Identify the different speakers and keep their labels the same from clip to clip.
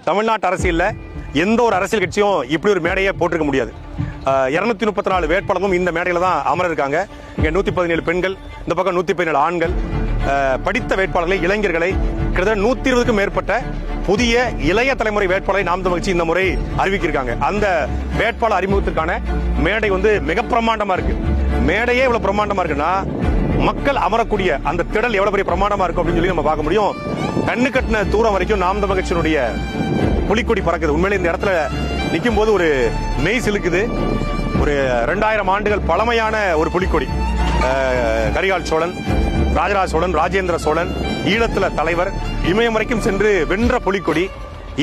Speaker 1: தமிழ்நாட்டு அரசியல்ல எந்த ஒரு அரசியல் கட்சியும் இப்படி ஒரு மேடையை போட்டிருக்க முடியாது. 234 வேட்பாளர்களும் இந்த மேடையில தான் அமர இருக்காங்க. இங்க 117 பெண்கள், இந்த பக்கம் 117 ஆண்கள், படித்த வேட்பாளர்களை, இளைஞர்களை, கிட்டத்தட்ட 120க்கும் மேற்பட்ட புதிய இளைய தலைமுறை வேட்பாளரை நாம் தமிழ் கட்சி இந்த முறை அறிவிக்கிருக்காங்க. அந்த வேட்பாளர் அறிமுகத்திற்கான மேடை மிக பிரமாண்டமா இருக்கு. மேடையே இவ்வளவு பிரமாண்டமா இருக்குன்னா மக்கள் அமரக்கூடிய அந்த திடல் எவ்வளவு பெரிய பிரமாண்டமா இருக்கும் அப்படின்னு சொல்லி நம்ம பார்க்க முடியும். கண்ணு கட்டின தூரம் வரைக்கும் நாம் தமிழ் கட்சியினுடைய புலிக்கொடி பறக்குது. உண்மையிலே இந்த இடத்துல நிற்கும் போது ஒரு மெய் சிலுக்குது. ஒரு 2000 ஆண்டுகள் பழமையான ஒரு புலிக்கொடி. கரிகால் சோழன், ராஜராஜ சோழன், ராஜேந்திர சோழன், ஈழத்துல தலைவர், இமயம் வரைக்கும் சென்று வென்ற புலிக்கொடி,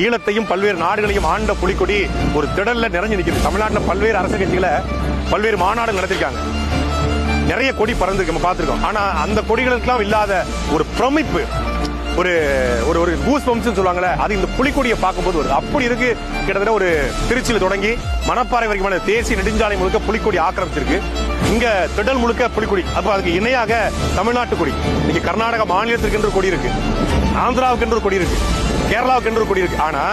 Speaker 1: ஈழத்தையும் பல்வேறு நாடுகளையும் ஆண்ட புலிக்கொடி ஒரு திடல்ல நிறைஞ்சு நிற்கிறது. தமிழ்நாட்டில் பல்வேறு அரசு கட்சிகளை பல்வேறு மாநாடுகள் நடத்திருக்காங்க. நிறைய கொடி பறந்துருக்கு, நம்ம பார்த்திருக்கோம். ஆனா அந்த கொடிகளுக்கெல்லாம் இல்லாத ஒரு பிரமிப்பு, ஒரு ஒரு கூஸ் பம்ப்ஸ் சொல்லுவாங்கல்ல, அது இந்த புலிக்கொடியை பார்க்கும்போது வருது. அப்படி இருக்கு. கிட்டத்தட்ட ஒரு திருச்சியில் தொடங்கி மணப்பாறை வரைக்கும் தேசிய நெடுஞ்சாலை முழுக்க புலிக்கொடி ஆக்கிரமிச்சிருக்கு. இங்க திடல் முழுக்க புலிக்கொடி. அப்ப அதுக்கு இணையாக தமிழ்நாட்டு கொடி, இங்க கர்நாடக மாநிலத்திற்கு என்று கொடி இருக்கு, ஆந்திராவுக்கு என்று கொடி இருக்கு, கேரளாவுக்கு என்று கொடி இருக்கு. ஆனா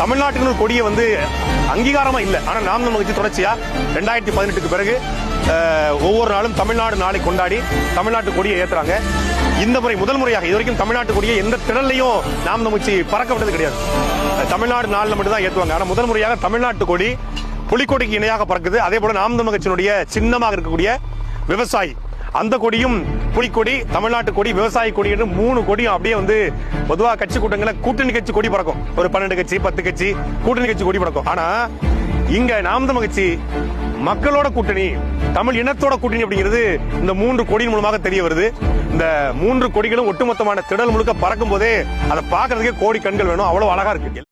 Speaker 1: தமிழ்நாட்டுக்கு கொடியை அங்கீகாரமா இல்ல. ஆனா நாம் தமிழ் கட்சி தொடர்ச்சியா 2018க்கு பிறகு ஒவ்வொரு நாளும் தமிழ்நாடு நாளை கொண்டாடி தமிழ்நாட்டு கொடியை ஏத்துறாங்க. இந்த முறை முதல் முறையாக இதுவரைக்கும் தமிழ்நாட்டு கொடியை எந்த திடல்லையும் நாம் தமிழ் கட்சி பறக்க விட்டது கிடையாது. தமிழ்நாடு நாளில் மட்டும் தான் ஏத்துவாங்க. ஆனா முதல் முறையாக தமிழ்நாட்டு கொடி புலிக்கொடிக்கு இணையாக பறக்குது. அதே போல நாம் தமிழ் கட்சியினுடைய சின்னமாக இருக்கக்கூடிய விவசாயி, அந்த கொடியும் புலிக்கொடி, தமிழ்நாட்டு கொடி, விவசாய கொடி என்று 3 கொடியும் அப்படியே பொதுவாக கட்சி கூட்டங்களை கூட்டணி கட்சி கொடி பறக்கும். ஒரு 12 கட்சி 10 கட்சி கூட்டணி கட்சி கொடி பறக்கும். ஆனா இங்க நாம் தமிழ் கட்சி மக்களோட கூட்டணி, தமிழ் இனத்தோட கூட்டணி அப்படிங்கிறது இந்த 3 கொடியின் மூலமாக தெரிய வருது. இந்த 3 கொடிகளும் ஒட்டுமொத்தமான திடல் முழுக்க பறக்கும் போதே அதை பார்க்கறதுக்கே கோடி கண்கள் வேணும். அவ்வளவு அழகா இருக்கு.